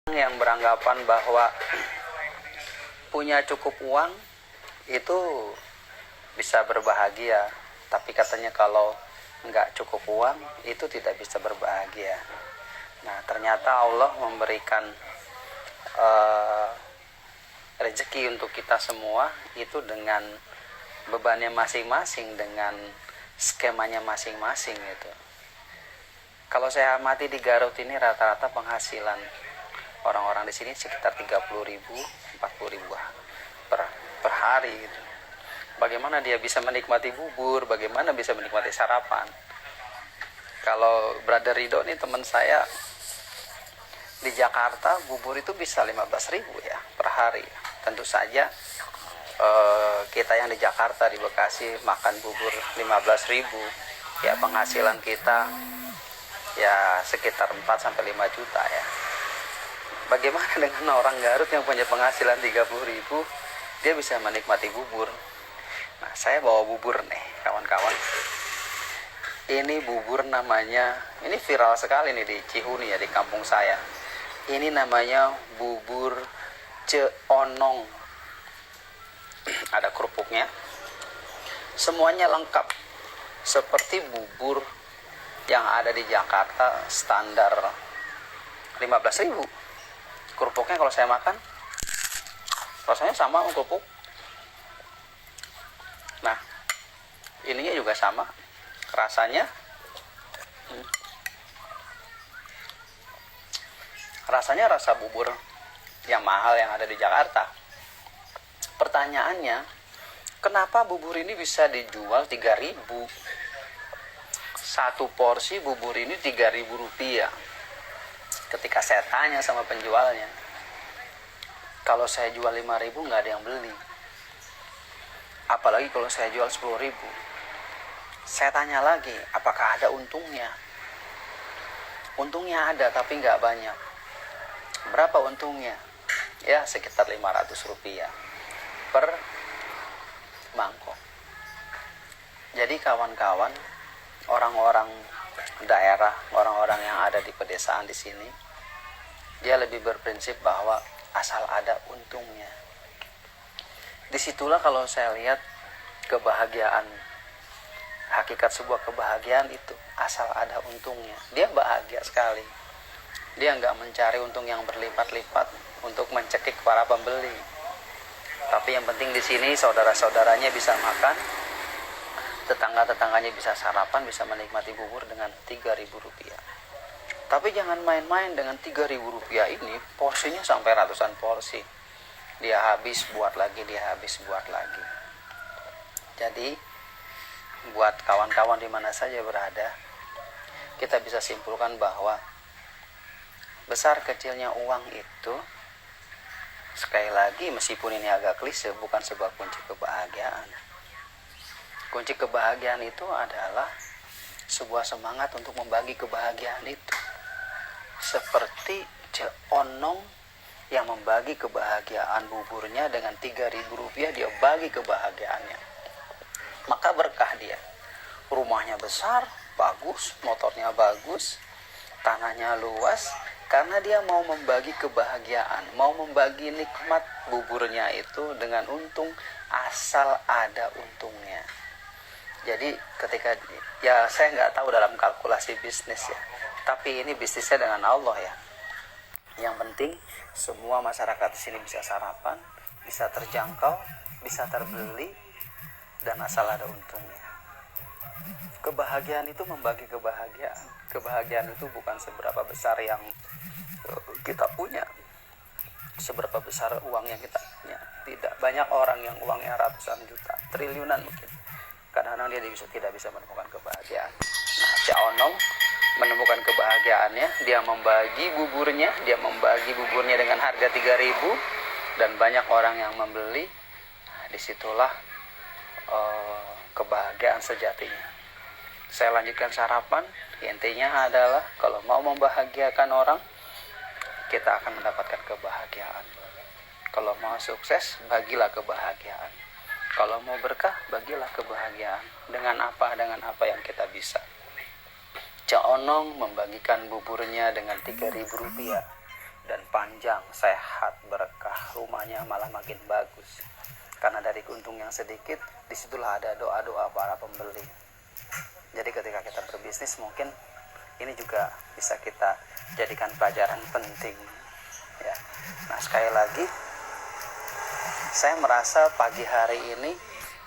yang beranggapan bahwa punya cukup uang itu bisa berbahagia, tapi katanya kalau nggak cukup uang itu tidak bisa berbahagia. Nah, ternyata Allah memberikan rezeki untuk kita semua itu dengan bebannya masing-masing, dengan skemanya masing-masing gitu. Kalau saya amati di Garut ini rata-rata penghasilan orang-orang di sini sekitar 30.000, 40.000 per hari gitu. Bagaimana dia bisa menikmati bubur, bagaimana bisa menikmati sarapan? Kalau Brother Ridho nih teman saya di Jakarta, bubur itu bisa 15.000 ya per hari. Tentu saja kita yang di Jakarta, di Bekasi makan bubur 15.000, ya penghasilan kita ya sekitar 4-5 juta ya. Bagaimana dengan orang Garut yang punya penghasilan 30.000, dia bisa menikmati bubur? Nah, saya bawa bubur nih kawan-kawan. Ini bubur namanya, ini viral sekali nih di Cihuni ya, di kampung saya. Ini namanya bubur Ceonong. Ada kerupuknya, semuanya lengkap seperti bubur yang ada di Jakarta standar 15.000. Kerupuknya kalau saya makan rasanya sama sama kerupuk. Nah, ininya juga sama rasanya. Rasanya rasa bubur yang mahal yang ada di Jakarta. Pertanyaannya, kenapa bubur ini bisa dijual 3.000? Satu porsi bubur ini 3.000 rupiah. Ketika saya tanya sama penjualnya, kalau saya jual 5.000 nggak ada yang beli. Apalagi kalau saya jual 10.000. Saya tanya lagi, apakah ada untungnya? Untungnya ada, tapi nggak banyak. Berapa untungnya? Ya, sekitar 500 rupiah per mangkok. Jadi kawan-kawan, orang-orang daerah, orang-orang yang ada di pedesaan di sini, dia lebih berprinsip bahwa asal ada untungnya. Disitulah kalau saya lihat kebahagiaan, hakikat sebuah kebahagiaan itu asal ada untungnya. Dia bahagia sekali. Dia nggak mencari untung yang berlipat-lipat untuk mencekik para pembeli. Tapi yang penting di sini saudara-saudaranya bisa makan, tetangga-tetangganya bisa sarapan, bisa menikmati bubur dengan 3.000 rupiah. Tapi jangan main-main dengan 3.000 rupiah ini, porsinya sampai ratusan porsi. Dia habis buat lagi, dia habis buat lagi. Jadi buat kawan-kawan di mana saja berada, kita bisa simpulkan bahwa besar kecilnya uang itu, sekali lagi meskipun ini agak klise, bukan sebuah kunci kebahagiaan. Kunci kebahagiaan itu adalah sebuah semangat untuk membagi kebahagiaan itu. Seperti Ceonong yang membagi kebahagiaan buburnya dengan 3.000 rupiah, dia bagi kebahagiaannya. Maka berkah dia. Rumahnya besar, bagus, motornya bagus, tanahnya luas, karena dia mau membagi kebahagiaan, mau membagi nikmat buburnya itu dengan untung, asal ada untungnya. Jadi ketika, ya saya nggak tahu dalam kalkulasi bisnis ya, tapi ini bisnisnya dengan Allah ya. Yang penting semua masyarakat di sini bisa sarapan, bisa terjangkau, bisa terbeli, dan asal ada untungnya. Kebahagiaan itu membagi kebahagiaan. Kebahagiaan itu bukan seberapa besar yang kita punya, seberapa besar uang yang kita punya. Tidak, banyak orang yang uangnya ratusan juta, triliunan mungkin, kadang-kadang dia tidak bisa menemukan kebahagiaan. Nah, Ceonong menemukan kebahagiaannya, dia membagi buburnya dengan harga 3.000 dan banyak orang yang membeli. Nah, disitulah kebahagiaan sejatinya. Saya lanjutkan sarapan. Intinya adalah kalau mau membahagiakan orang, kita akan mendapatkan kebahagiaan. Kalau mau sukses, bagilah kebahagiaan. Kalau mau berkah, bagilah kebahagiaan. Dengan apa yang kita bisa. Ceonong membagikan buburnya dengan 3.000 rupiah dan panjang, sehat, berkah, rumahnya malah makin bagus. Karena dari keuntungan yang sedikit, disitulah ada doa-doa para pembeli. Jadi ketika kita berbisnis mungkin ini juga bisa kita jadikan pelajaran penting. Ya. Nah sekali lagi, saya merasa pagi hari ini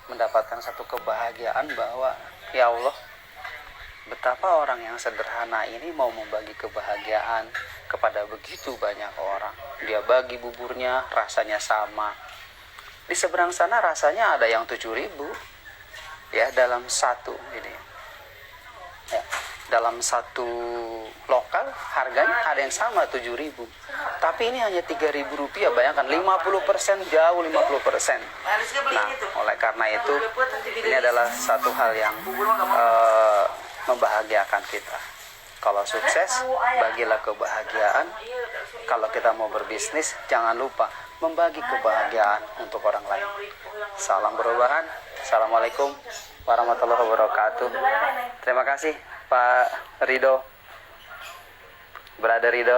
mendapatkan satu kebahagiaan bahwa ya Allah, betapa orang yang sederhana ini mau membagi kebahagiaan kepada begitu banyak orang. Dia bagi buburnya, rasanya sama. Di seberang sana rasanya ada yang 7.000 ya dalam satu ini. Ya, dalam satu lokal harganya ada yang sama 7.000. Tapi ini hanya 3.000 rupiah. Bayangkan 50% jauh 50%. Nah, oleh karena itu ini adalah satu hal yang membahagiakan kita. Kalau sukses, bagilah kebahagiaan. Kalau kita mau berbisnis, jangan lupa membagi kebahagiaan untuk orang lain. Salam perubahan. Assalamualaikum warahmatullahi wabarakatuh. Terima kasih Pak Ridho, Brother Ridho.